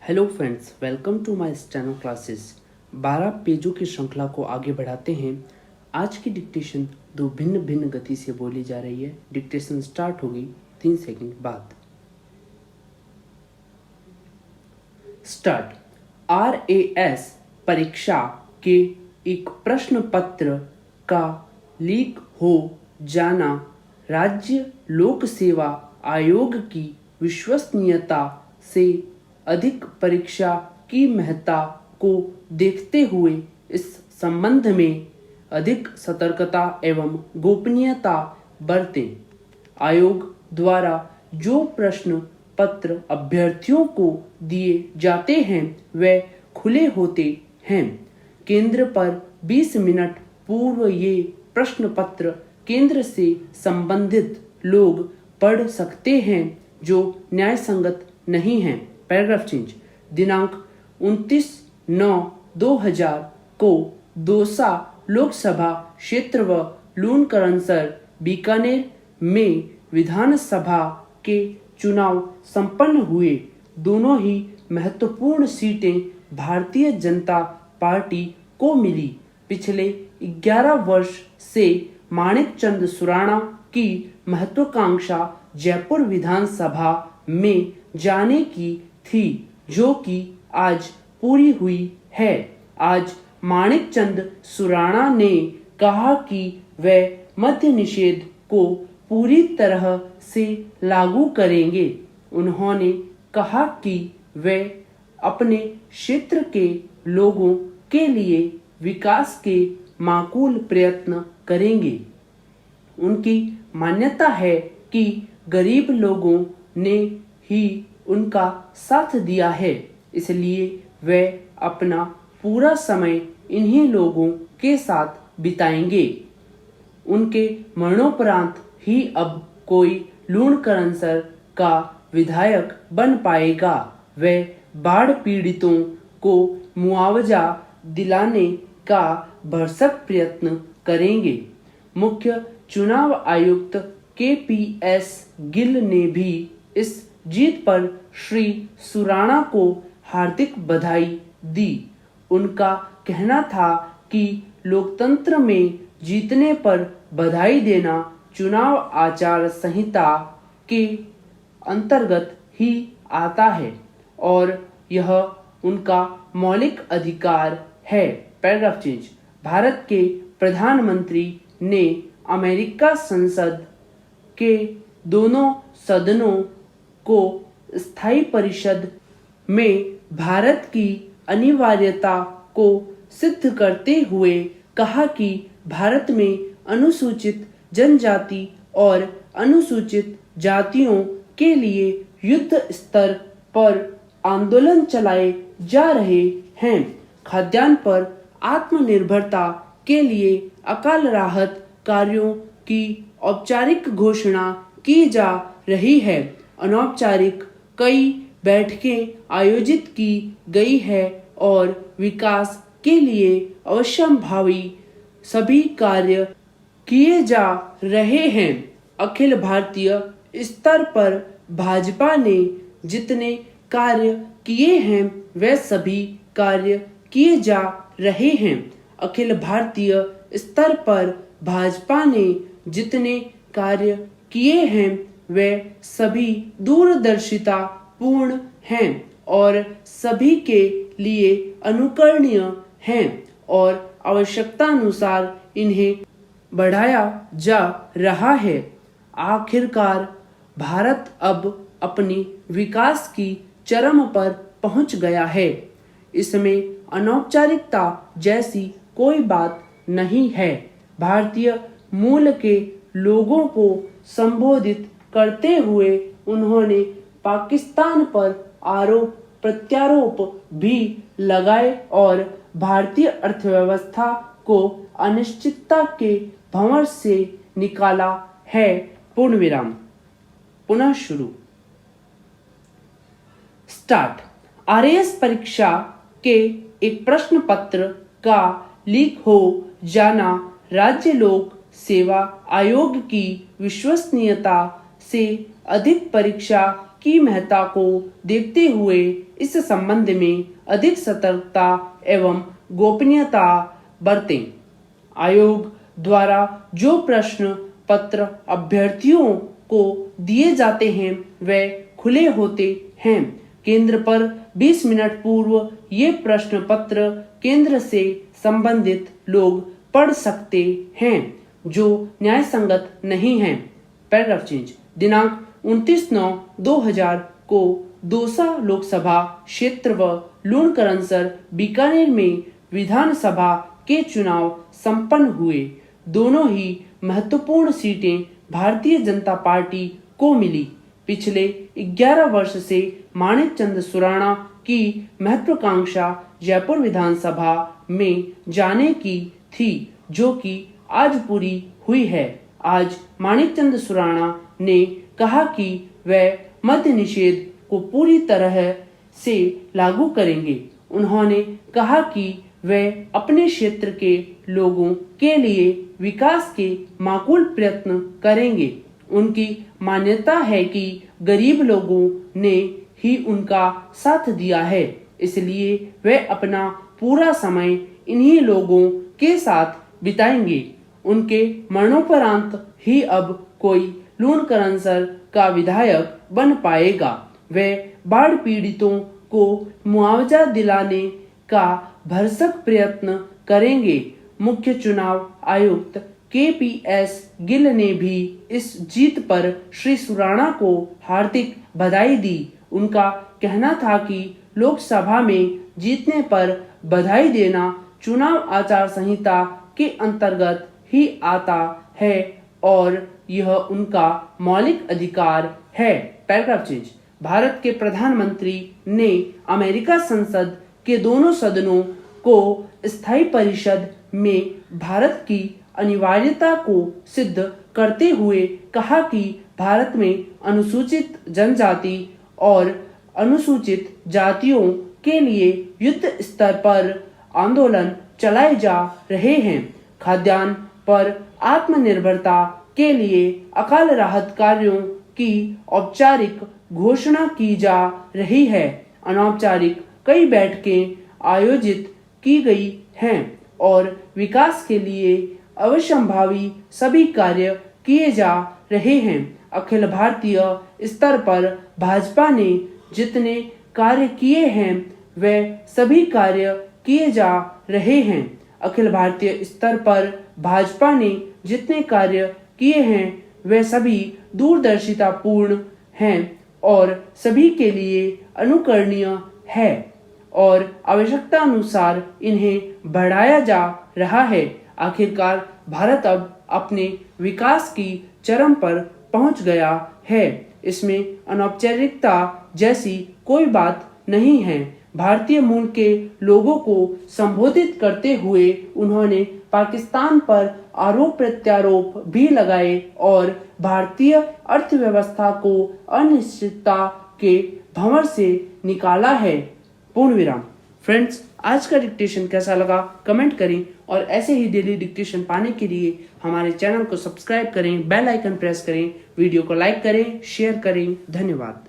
Hello friends, welcome to my steno classes. 12 पेजों की श्रृंखला को आगे बढ़ाते हैं। आज की डिक्टेशन दो भिन्न भिन्न गति से बोली जा रही है। डिक्टेशन स्टार्ट होगी 3 सेकंड बाद। स्टार्ट। RAS परीक्षा के एक प्रश्न पत्र का लीक हो जाना राज्य लोक सेवा आयोग की विश्वसनीयता से अधिक परीक्षा की महत्ता को देखते हुए इस संबंध में अधिक सतर्कता एवं गोपनीयता बरतें। आयोग द्वारा जो प्रश्न पत्र अभ्यर्थियों को दिए जाते हैं वे खुले होते हैं। केंद्र पर 20 मिनट पूर्व ये प्रश्न पत्र केंद्र से संबंधित लोग पढ़ सकते हैं जो न्यायसंगत नहीं है। Paragraph change. दिनांक 29/9/2000 को दौसा लोकसभा क्षेत्र व लूणकरनसर बीकानेर में विधानसभा के चुनाव संपन्न हुए। दोनों ही महत्वपूर्ण सीटें भारतीय जनता पार्टी को मिली। पिछले 11 वर्ष से माणिकचंद सुराणा की महत्वाकांक्षा जयपुर विधानसभा में जाने की थी, जो कि आज पूरी हुई है। आज माणिकचंद सुराणा ने कहा कि वे मद्य निषेध को पूरी तरह से लागू करेंगे। उन्होंने कहा कि वे अपने क्षेत्र के लोगों के लिए विकास के माकूल प्रयत्न करेंगे। उनकी मान्यता है कि गरीब लोगों ने ही उनका साथ दिया है, इसलिए वे अपना पूरा समय इन्हीं लोगों के साथ बिताएंगे। उनके मरणोपरांत ही अब कोई लूणकरनसर का विधायक बन पाएगा। वे बाढ़ पीड़ितों को मुआवजा दिलाने का भरसक प्रयत्न करेंगे। मुख्य चुनाव आयुक्त KPS गिल ने भी इस जीत पर श्री सुराणा को हार्दिक बधाई दी। उनका कहना था कि लोकतंत्र में जीतने पर बधाई देना चुनाव आचार संहिता के अंतर्गत ही आता है और यह उनका मौलिक अधिकार है। Paragraph change. भारत के प्रधानमंत्री ने अमेरिका संसद के दोनों सदनों को स्थायी परिषद में भारत की अनिवार्यता को सिद्ध करते हुए कहा कि भारत में अनुसूचित जनजाति और अनुसूचित जातियों के लिए युद्ध स्तर पर आंदोलन चलाए जा रहे हैं। खाद्यान्न पर आत्मनिर्भरता के लिए अकाल राहत कार्यों की औपचारिक घोषणा की जा रही है। अनौपचारिक कई बैठकें आयोजित की गई है और विकास के लिए अवश्यंभावी सभी कार्य किए जा रहे हैं। अखिल भारतीय स्तर पर भाजपा ने जितने कार्य किए हैं वे सभी कार्य किए जा रहे हैं। अखिल भारतीय स्तर पर भाजपा ने जितने कार्य किए हैं वे सभी दूरदर्शिता पूर्ण हैं और सभी के लिए अनुकरणीय हैं और आवश्यकता अनुसार इन्हें बढ़ाया जा रहा है। आखिरकार भारत अब अपनी विकास की चरम पर पहुंच गया है। इसमें अनौपचारिकता जैसी कोई बात नहीं है। भारतीय मूल के लोगों को संबोधित करते हुए उन्होंने पाकिस्तान पर आरोप प्रत्यारोप भी लगाए और भारतीय अर्थव्यवस्था को अनिश्चितता के भंवर से निकाला है। पूर्ण विराम। पुनः शुरू। स्टार्ट। RAS परीक्षा के एक प्रश्न पत्र का लीक हो जाना राज्य लोक सेवा आयोग की विश्वसनीयता से अधिक परीक्षा की महत्ता को देखते हुए इस संबंध में अधिक सतर्कता एवं गोपनीयता बरतें। आयोग द्वारा जो प्रश्न पत्र अभ्यर्थियों को दिए जाते हैं वे खुले होते हैं। केंद्र पर 20 मिनट पूर्व ये प्रश्न पत्र केंद्र से संबंधित लोग पढ़ सकते हैं जो न्याय संगत नहीं है। Paragraph change. दिनांक 29/9/2000 को दौसा लोकसभा क्षेत्र व लूणकरनसर बीकानेर में विधानसभा के चुनाव संपन्न हुए। दोनों ही महत्वपूर्ण सीटें भारतीय जनता पार्टी को मिली। पिछले 11 वर्ष से माणिक चंद सुराणा की महत्वाकांक्षा जयपुर विधानसभा में जाने की थी, जो कि आज पूरी हुई है। आज माणिक चंद सुराणा ने कहा कि वह मद्य निषेध को पूरी तरह से लागू करेंगे। उन्होंने कहा कि वे अपने क्षेत्र के लोगों के लिए विकास के माकूल प्रयत्न करेंगे। उनकी मान्यता है कि गरीब लोगों ने ही उनका साथ दिया है, इसलिए वे अपना पूरा समय इन्हीं लोगों के साथ बिताएंगे। उनके मरणोपरांत ही अब कोई लूणकरनसर का विधायक बन पाएगा। वे बाढ़ पीड़ितों को मुआवजा दिलाने का भरसक प्रयत्न करेंगे। मुख्य चुनाव आयुक्त KPS गिल ने भी इस जीत पर श्री सुराणा को हार्दिक बधाई दी। उनका कहना था कि लोकसभा में जीतने पर बधाई देना चुनाव आचार संहिता के अंतर्गत ही आता है और यह उनका मौलिक अधिकार है। Paragraph change. भारत के प्रधानमंत्री ने अमेरिका संसद के दोनों सदनों को स्थायी परिषद में भारत की अनिवार्यता को सिद्ध करते हुए कहा कि भारत में अनुसूचित जनजाति और अनुसूचित जातियों के लिए युद्ध स्तर पर आंदोलन चलाए जा रहे हैं। खाद्यान्न पर आत्मनिर्भरता के लिए अकाल राहत कार्यों की औपचारिक घोषणा की जा रही है। अनौपचारिक कई बैठकें आयोजित की गई हैं और विकास के लिए अवश्यंभावी सभी कार्य किए जा रहे हैं। अखिल भारतीय स्तर पर भाजपा ने जितने कार्य किए हैं वे सभी कार्य किए जा रहे हैं। अखिल भारतीय स्तर पर भाजपा ने जितने कार्य किए हैं वे सभी दूरदर्शिता पूर्ण हैं और सभी के लिए अनुकरणीय है और आवश्यकता अनुसार इन्हें बढ़ाया जा रहा है। आखिरकार भारत अब अपने विकास की चरम पर पहुंच गया है। इसमें अनौपचारिकता जैसी कोई बात नहीं है। भारतीय मूल के लोगों को संबोधित करते हुए उन्होंने पाकिस्तान पर आरोप प्रत्यारोप भी लगाए और भारतीय अर्थव्यवस्था को अनिश्चितता के भंवर से निकाला है। पूर्ण विराम। फ्रेंड्स, आज का डिक्टेशन कैसा लगा कमेंट करें और ऐसे ही डेली डिक्टेशन पाने के लिए हमारे चैनल को सब्सक्राइब करें, बेल आइकन प्रेस करें, वीडियो को लाइक करें, शेयर करें। धन्यवाद।